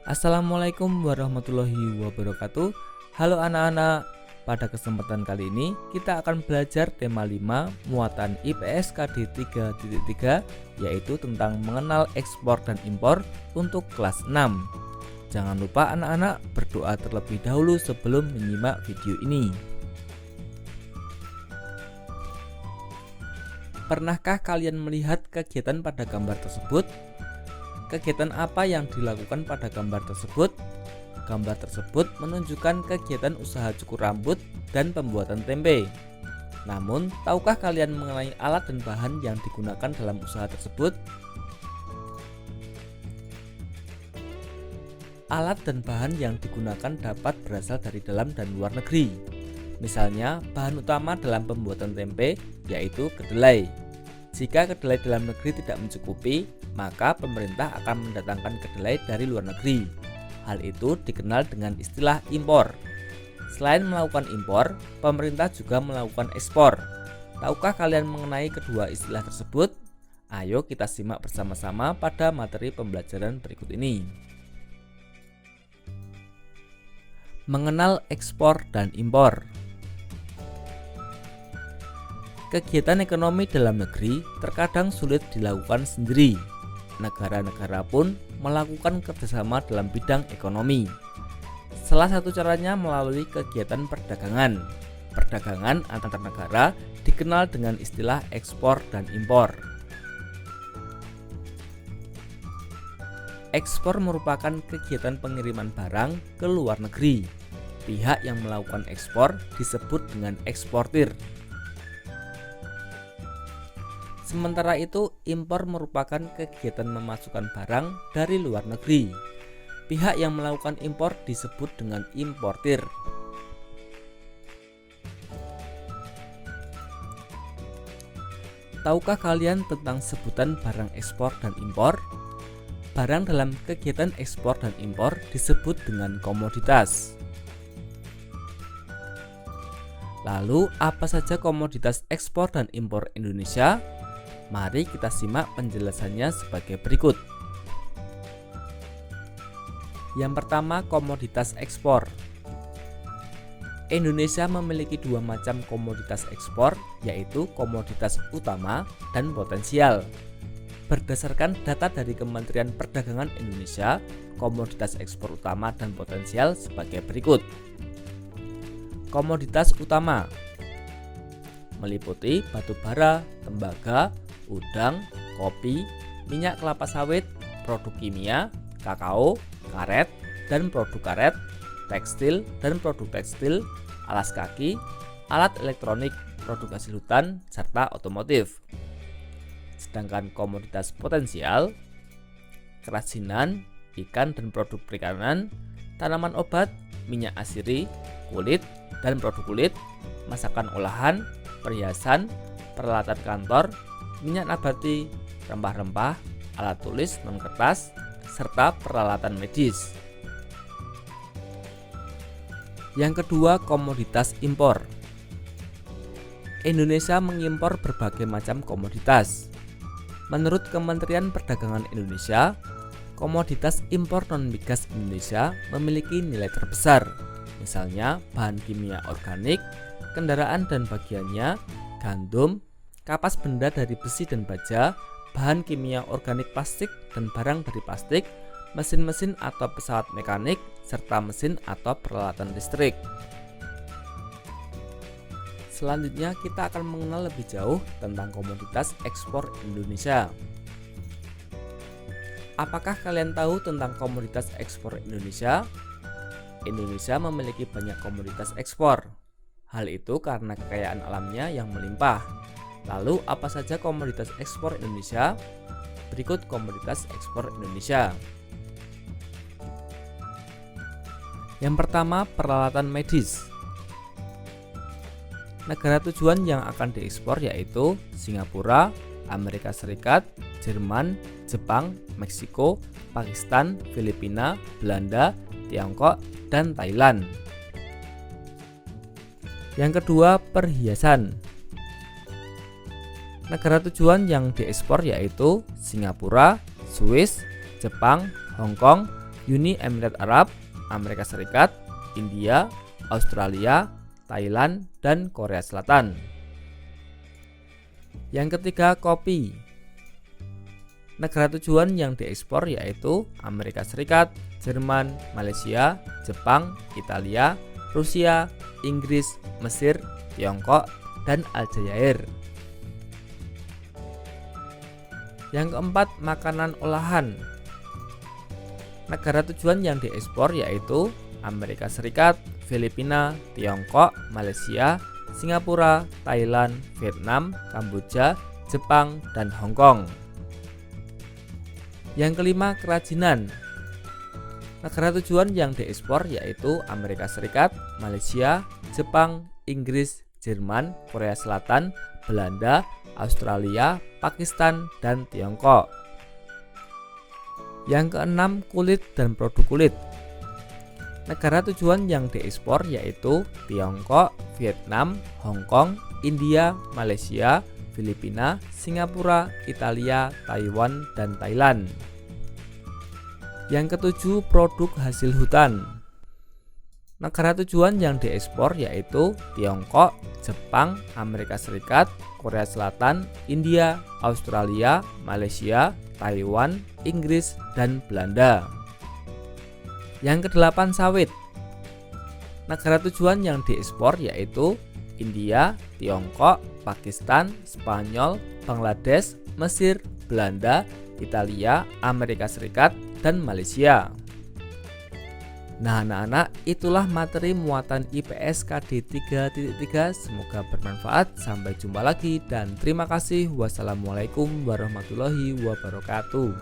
Assalamualaikum warahmatullahi wabarakatuh. Halo anak-anak, pada kesempatan kali ini kita akan belajar tema 5 muatan IPS KD 3.3 yaitu tentang mengenal ekspor dan impor untuk kelas 6. Jangan lupa anak-anak berdoa terlebih dahulu sebelum menyimak video ini. Pernahkah kalian melihat kegiatan pada gambar tersebut? Kegiatan apa yang dilakukan pada gambar tersebut? Gambar tersebut menunjukkan kegiatan usaha cukur rambut dan pembuatan tempe. Namun, tahukah kalian mengenai alat dan bahan yang digunakan dalam usaha tersebut? Alat dan bahan yang digunakan dapat berasal dari dalam dan luar negeri. Misalnya, bahan utama dalam pembuatan tempe yaitu kedelai. Jika kedelai dalam negeri tidak mencukupi, maka pemerintah akan mendatangkan kedelai dari luar negeri. Hal itu dikenal dengan istilah impor. Selain melakukan impor, pemerintah juga melakukan ekspor. Tahukah kalian mengenai kedua istilah tersebut? Ayo kita simak bersama-sama pada materi pembelajaran berikut ini. Mengenal ekspor dan impor. Kegiatan ekonomi dalam negeri terkadang sulit dilakukan sendiri. Negara-negara pun melakukan kerjasama dalam bidang ekonomi. Salah satu caranya melalui kegiatan perdagangan. Perdagangan antar negara dikenal dengan istilah ekspor dan impor. Ekspor merupakan kegiatan pengiriman barang ke luar negeri. Pihak yang melakukan ekspor disebut dengan eksportir. Sementara itu, impor merupakan kegiatan memasukkan barang dari luar negeri. Pihak yang melakukan impor disebut dengan importir. Tahukah kalian tentang sebutan barang ekspor dan impor? Barang dalam kegiatan ekspor dan impor disebut dengan komoditas. Lalu, apa saja komoditas ekspor dan impor Indonesia? Mari kita simak penjelasannya sebagai berikut. Yang pertama, komoditas ekspor. Indonesia memiliki dua macam komoditas ekspor, yaitu komoditas utama dan potensial. Berdasarkan data dari Kementerian Perdagangan Indonesia, komoditas ekspor utama dan potensial sebagai berikut. Komoditas utama meliputi batu bara, tembaga, udang, kopi, minyak kelapa sawit, produk kimia, kakao, karet, dan produk karet, tekstil dan produk tekstil, alas kaki, alat elektronik, produk hasil hutan, serta otomotif. Sedangkan komoditas potensial, kerajinan, ikan dan produk perikanan, tanaman obat, minyak asiri, kulit dan produk kulit, masakan olahan, perhiasan, peralatan kantor, minyak nabati, rempah-rempah, alat tulis non-kertas, serta peralatan medis. Yang kedua, komoditas impor. Indonesia mengimpor berbagai macam komoditas. Menurut Kementerian Perdagangan Indonesia, komoditas impor non-migas Indonesia memiliki nilai terbesar. Misalnya, bahan kimia organik, kendaraan dan bagiannya, gandum, kapas benda dari besi dan baja, bahan kimia organik plastik dan barang dari plastik, mesin-mesin atau pesawat mekanik, serta mesin atau peralatan listrik. Selanjutnya kita akan mengenal lebih jauh tentang komoditas ekspor Indonesia. Apakah kalian tahu tentang komoditas ekspor Indonesia? Indonesia memiliki banyak komoditas ekspor. Hal itu karena kekayaan alamnya yang melimpah. Lalu, apa saja komoditas ekspor Indonesia? Berikut komoditas ekspor Indonesia. Yang pertama, peralatan medis. Negara tujuan yang akan diekspor yaitu Singapura, Amerika Serikat, Jerman, Jepang, Meksiko, Pakistan, Filipina, Belanda, Tiongkok, dan Thailand. Yang kedua, perhiasan. Negara tujuan yang diekspor yaitu Singapura, Swiss, Jepang, Hong Kong, Uni Emirat Arab, Amerika Serikat, India, Australia, Thailand, dan Korea Selatan. Yang ketiga, kopi. Negara tujuan yang diekspor yaitu Amerika Serikat, Jerman, Malaysia, Jepang, Italia, Rusia, Inggris, Mesir, Tiongkok, dan Aljazair. Yang keempat, makanan olahan. Negara tujuan yang diekspor yaitu Amerika Serikat, Filipina, Tiongkok, Malaysia, Singapura, Thailand, Vietnam, Kamboja, Jepang, dan Hong Kong. Yang kelima, kerajinan. Negara tujuan yang diekspor yaitu Amerika Serikat, Malaysia, Jepang, Inggris, Jerman, Korea Selatan, Belanda, Australia, Pakistan, dan Tiongkok. Yang keenam, kulit dan produk kulit. Negara tujuan yang diekspor yaitu Tiongkok, Vietnam, Hong Kong, India, Malaysia, Filipina, Singapura, Italia, Taiwan, dan Thailand. Yang ketujuh, produk hasil hutan. Negara tujuan yang diekspor yaitu Tiongkok, Jepang, Amerika Serikat, Korea Selatan, India, Australia, Malaysia, Taiwan, Inggris, dan Belanda. Yang kedelapan, sawit. Negara tujuan yang diekspor yaitu India, Tiongkok, Pakistan, Spanyol, Bangladesh, Mesir, Belanda, Italia, Amerika Serikat, dan Malaysia. Nah anak-anak, itulah materi muatan IPS KD 3.3. Semoga bermanfaat. Sampai jumpa lagi dan terima kasih. Wassalamualaikum warahmatullahi wabarakatuh.